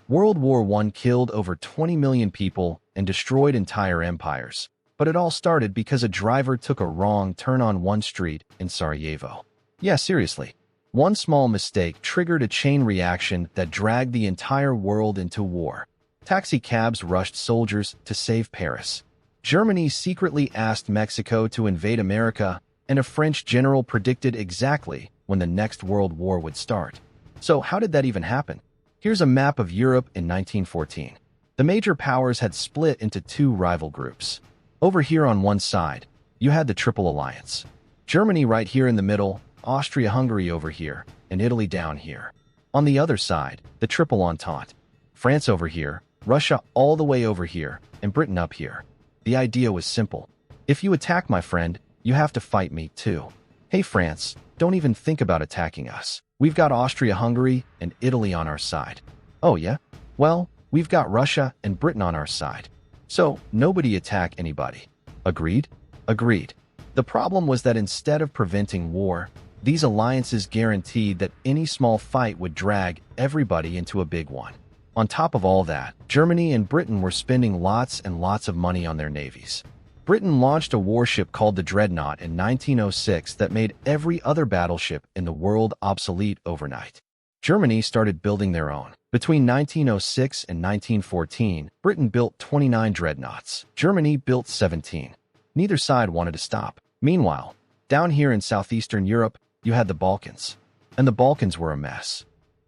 World War I killed over 20 million people and destroyed entire empires. But it all started because a driver took a wrong turn on one street in Sarajevo. Yeah, seriously. One small mistake triggered a chain reaction that dragged the entire world into war. Taxi cabs rushed soldiers to save Paris. Germany secretly asked Mexico to invade America, and a French general predicted exactly when the next World War would start. So how did that even happen? Here's a map of Europe in 1914. The major powers had split into two rival groups. Over here on one side, you had the Triple Alliance. Germany right here in the middle, Austria-Hungary over here, and Italy down here. On the other side, the Triple Entente. France over here, Russia all the way over here, and Britain up here. The idea was simple. If you attack my friend, you have to fight me too. Hey France, don't even think about attacking us. We've got Austria-Hungary and Italy on our side. Oh yeah? Well, we've got Russia and Britain on our side. So, nobody attack anybody. Agreed? Agreed. The problem was that instead of preventing war, these alliances guaranteed that any small fight would drag everybody into a big one. On top of all that, Germany and Britain were spending lots and lots of money on their navies. Britain launched a warship called the Dreadnought in 1906 that made every other battleship in the world obsolete overnight. Germany started building their own. Between 1906 and 1914, Britain built 29 dreadnoughts. Germany built 17. Neither side wanted to stop. Meanwhile, down here in southeastern Europe, you had the Balkans. And the Balkans were a mess.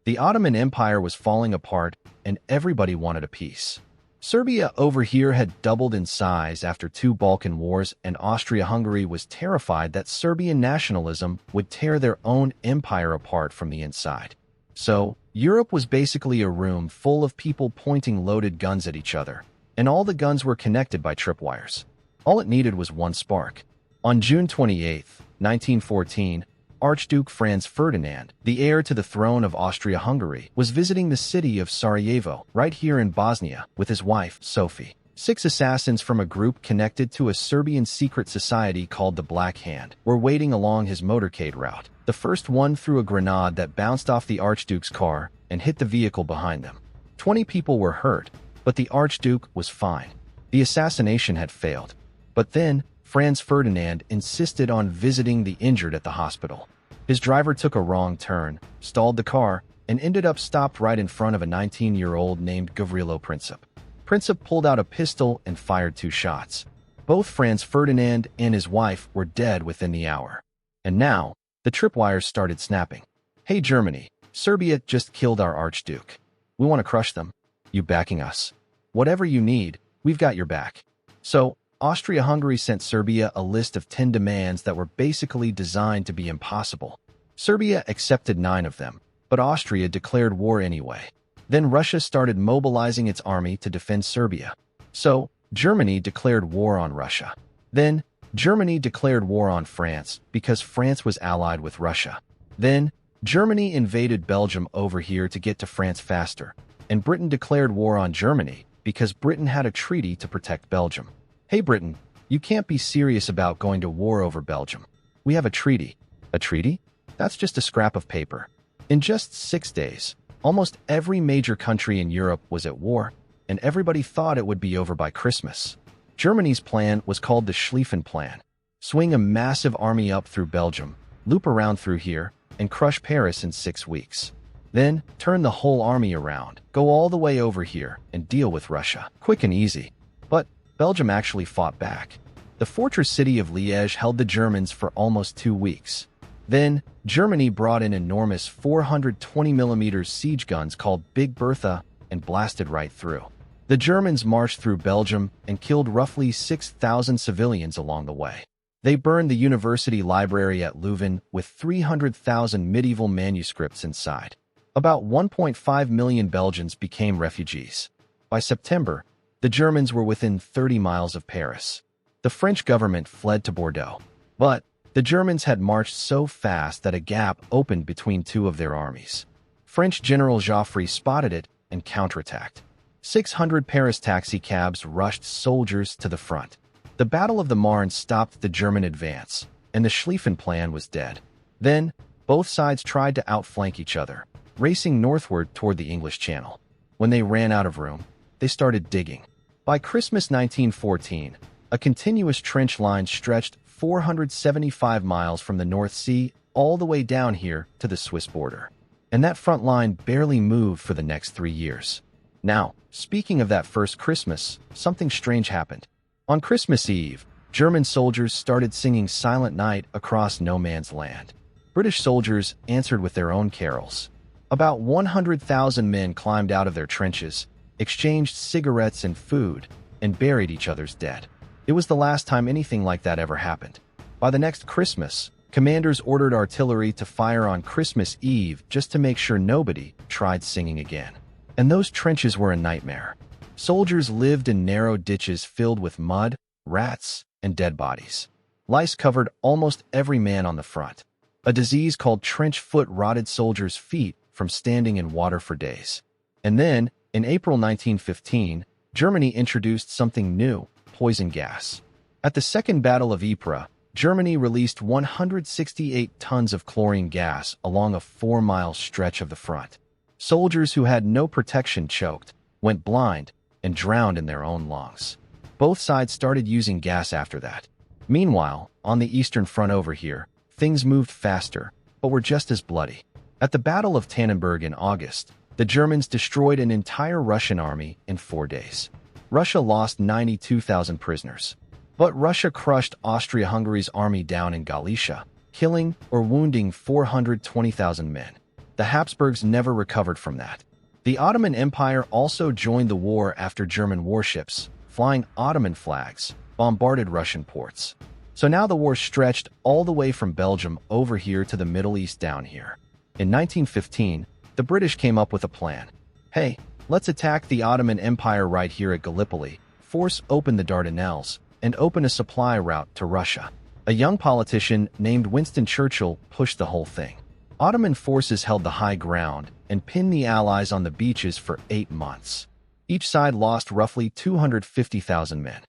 The Ottoman Empire was falling apart, and everybody wanted a peace. Serbia over here had doubled in size after two Balkan wars, and Austria-Hungary was terrified that Serbian nationalism would tear their own empire apart from the inside. So, Europe was basically a room full of people pointing loaded guns at each other, and all the guns were connected by tripwires. All it needed was one spark. On June 28, 1914, Archduke Franz Ferdinand, the heir to the throne of Austria-Hungary, was visiting the city of Sarajevo, right here in Bosnia, with his wife, Sophie. 6 assassins from a group connected to a Serbian secret society called the Black Hand were waiting along his motorcade route. The first one threw a grenade that bounced off the Archduke's car and hit the vehicle behind them. 20 people were hurt, but the Archduke was fine. The assassination had failed. But then, Franz Ferdinand insisted on visiting the injured at the hospital. His driver took a wrong turn, stalled the car, and ended up stopped right in front of a 19-year-old named Gavrilo Princip. Princip pulled out a pistol and fired 2 shots. Both Franz Ferdinand and his wife were dead within the hour. And now, the tripwires started snapping. Hey Germany, Serbia just killed our Archduke. We want to crush them. You backing us? Whatever you need, we've got your back. So, Austria-Hungary sent Serbia a list of 10 demands that were basically designed to be impossible. Serbia accepted 9 of them, but Austria declared war anyway. Then Russia started mobilizing its army to defend Serbia. So, Germany declared war on Russia. Then, Germany declared war on France because France was allied with Russia. Then, Germany invaded Belgium over here to get to France faster, and Britain declared war on Germany because Britain had a treaty to protect Belgium. Hey Britain, you can't be serious about going to war over Belgium. We have a treaty. A treaty? That's just a scrap of paper. In just 6 days, almost every major country in Europe was at war, and everybody thought it would be over by Christmas. Germany's plan was called the Schlieffen Plan. Swing a massive army up through Belgium, loop around through here, and crush Paris in 6 weeks. Then, turn the whole army around, go all the way over here, and deal with Russia. Quick and easy. But Belgium actually fought back. The fortress city of Liège held the Germans for almost 2 weeks. Then, Germany brought in enormous 420mm siege guns called Big Bertha and blasted right through. The Germans marched through Belgium and killed roughly 6,000 civilians along the way. They burned the university library at Leuven with 300,000 medieval manuscripts inside. About 1.5 million Belgians became refugees. By September, the Germans were within 30 miles of Paris. The French government fled to Bordeaux. But the Germans had marched so fast that a gap opened between 2 of their armies. French General Joffre spotted it and counterattacked. 600 Paris taxi cabs rushed soldiers to the front. The Battle of the Marne stopped the German advance, and the Schlieffen Plan was dead. Then, both sides tried to outflank each other, racing northward toward the English Channel. When they ran out of room, they started digging. By Christmas 1914, a continuous trench line stretched 475 miles from the North Sea all the way down here to the Swiss border. And that front line barely moved for the next 3 years. Now, speaking of that first Christmas, something strange happened. On Christmas Eve, German soldiers started singing Silent Night across no man's land. British soldiers answered with their own carols. About 100,000 men climbed out of their trenches, exchanged cigarettes and food, and buried each other's dead. It was the last time anything like that ever happened. By the next Christmas, commanders ordered artillery to fire on Christmas Eve just to make sure nobody tried singing again. And those trenches were a nightmare. Soldiers lived in narrow ditches filled with mud, rats, and dead bodies. Lice covered almost every man on the front. A disease called trench foot rotted soldiers' feet from standing in water for days. And then, in April 1915, Germany introduced something new: poison gas. At the Second Battle of Ypres, Germany released 168 tons of chlorine gas along a 4-mile stretch of the front. Soldiers who had no protection choked, went blind, and drowned in their own lungs. Both sides started using gas after that. Meanwhile, on the Eastern Front over here, things moved faster, but were just as bloody. At the Battle of Tannenberg in August, the Germans destroyed an entire Russian army in 4 days. Russia lost 92,000 prisoners. But Russia crushed Austria-Hungary's army down in Galicia, killing or wounding 420,000 men. The Habsburgs never recovered from that. The Ottoman Empire also joined the war after German warships, flying Ottoman flags, bombarded Russian ports. So now the war stretched all the way from Belgium over here to the Middle East down here. In 1915, the British came up with a plan. Hey, let's attack the Ottoman Empire right here at Gallipoli, force open the Dardanelles, and open a supply route to Russia. A young politician named Winston Churchill pushed the whole thing. Ottoman forces held the high ground and pinned the Allies on the beaches for 8 months. Each side lost roughly 250,000 men.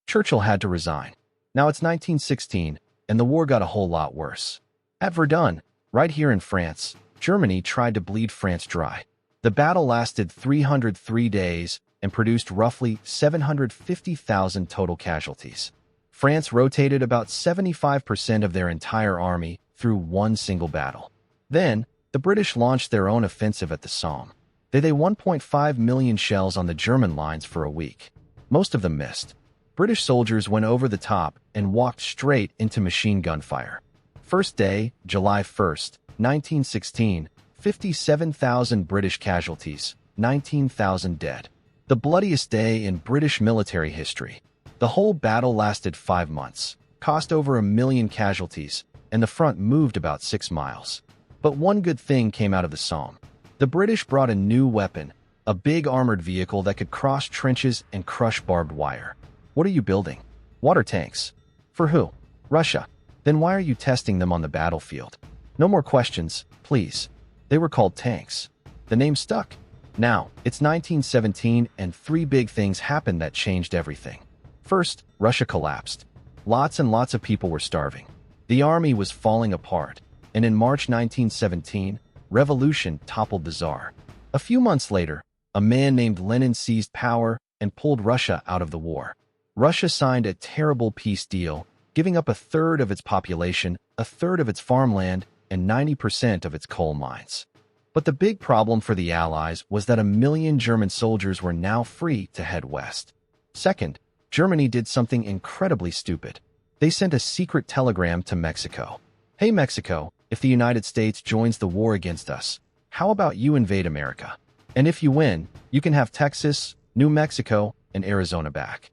Churchill had to resign. Now it's 1916, and the war got a whole lot worse. At Verdun, right here in France, Germany tried to bleed France dry. The battle lasted 303 days and produced roughly 750,000 total casualties. France rotated about 75% of their entire army through one single battle. Then, the British launched their own offensive at the Somme. They 1.5 million shells on the German lines for a week. Most of them missed. British soldiers went over the top and walked straight into machine gun fire. First day, July 1st, 1916, 57,000 British casualties, 19,000 dead. The bloodiest day in British military history. The whole battle lasted 5 months, cost over 1 million casualties, and the front moved about 6 miles. But one good thing came out of the Somme. The British brought a new weapon, a big armored vehicle that could cross trenches and crush barbed wire. What are you building? Water tanks. For who? Russia. Then why are you testing them on the battlefield? No more questions, please. They were called tanks. The name stuck. Now, it's 1917 and 3 big things happened that changed everything. First, Russia collapsed. Lots and lots of people were starving. The army was falling apart. And in March 1917, revolution toppled the Tsar. A few months later, a man named Lenin seized power and pulled Russia out of the war. Russia signed a terrible peace deal, giving up 1/3 of its population, 1/3 of its farmland, and 90% of its coal mines. But the big problem for the Allies was that 1 million German soldiers were now free to head west. Second, Germany did something incredibly stupid. They sent a secret telegram to Mexico. Hey Mexico, if the United States joins the war against us, how about you invade America? And if you win, you can have Texas, New Mexico, and Arizona back.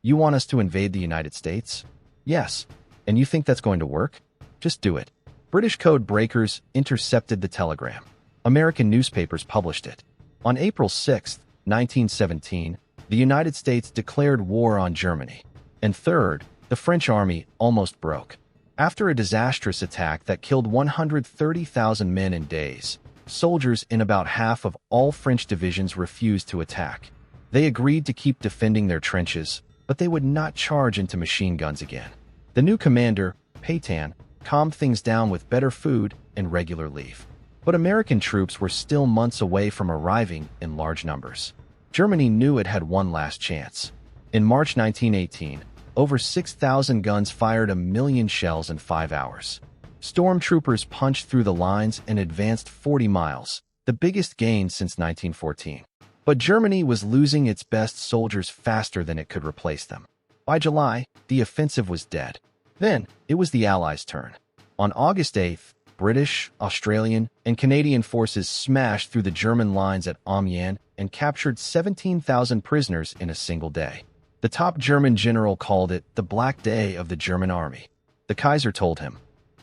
You want us to invade the United States? Yes. And you think that's going to work? Just do it. British code breakers intercepted the telegram. American newspapers published it. On April 6, 1917, the United States declared war on Germany. And third, the French army almost broke. After a disastrous attack that killed 130,000 men in days, soldiers in about half of all French divisions refused to attack. They agreed to keep defending their trenches, but they would not charge into machine guns again. The new commander, Pétain, calmed things down with better food and regular leave. But American troops were still months away from arriving in large numbers. Germany knew it had one last chance. In March 1918, over 6,000 guns fired 1 million shells in 5 hours. Stormtroopers punched through the lines and advanced 40 miles, the biggest gain since 1914. But Germany was losing its best soldiers faster than it could replace them. By July, the offensive was dead. Then, it was the Allies' turn. On August 8th, British, Australian, and Canadian forces smashed through the German lines at Amiens and captured 17,000 prisoners in a single day. The top German general called it the Black Day of the German army. The Kaiser told him,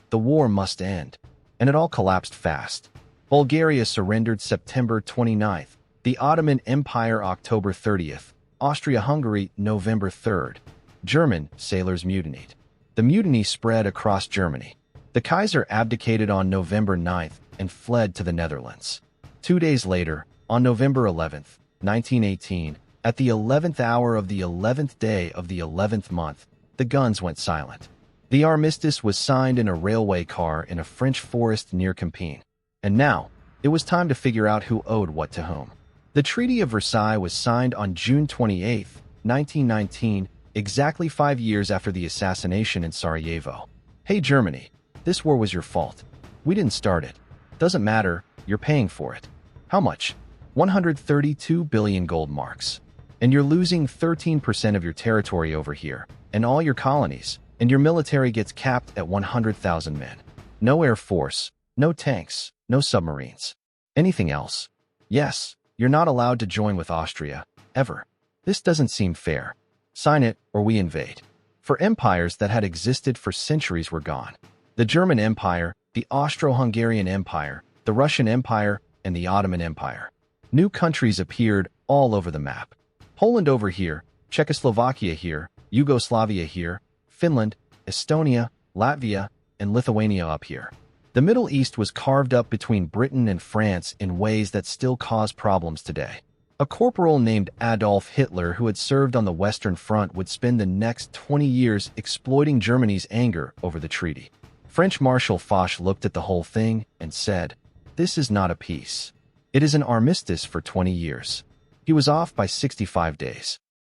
"The war must end." And it all collapsed fast. Bulgaria surrendered September 29th, the Ottoman Empire October 30th, Austria-Hungary November 3rd. German sailors mutinied. The mutiny spread across Germany. The Kaiser abdicated on November 9th and fled to the Netherlands. 2 days later, on November 11th, 1918, at the 11th hour of the 11th day of the 11th month, the guns went silent. The armistice was signed in a railway car in a French forest near Compiègne. And now, it was time to figure out who owed what to whom. The Treaty of Versailles was signed on June 28, 1919, exactly 5 years after the assassination in Sarajevo. Hey Germany, this war was your fault. We didn't start it. Doesn't matter, you're paying for it. How much? 132 billion gold marks. And you're losing 13% of your territory over here, and all your colonies, and your military gets capped at 100,000 men. No air force, no tanks, no submarines. Anything else? Yes, you're not allowed to join with Austria, ever. This doesn't seem fair. Sign it, or we invade. For empires that had existed for centuries were gone. The German Empire, the Austro-Hungarian Empire, the Russian Empire, and the Ottoman Empire. New countries appeared all over the map. Poland over here, Czechoslovakia here, Yugoslavia here, Finland, Estonia, Latvia, and Lithuania up here. The Middle East was carved up between Britain and France in ways that still cause problems today. A corporal named Adolf Hitler who had served on the Western Front would spend the next 20 years exploiting Germany's anger over the treaty. French Marshal Foch looked at the whole thing and said, "This is not a peace. It is an armistice for 20 years." He was off by 65 days.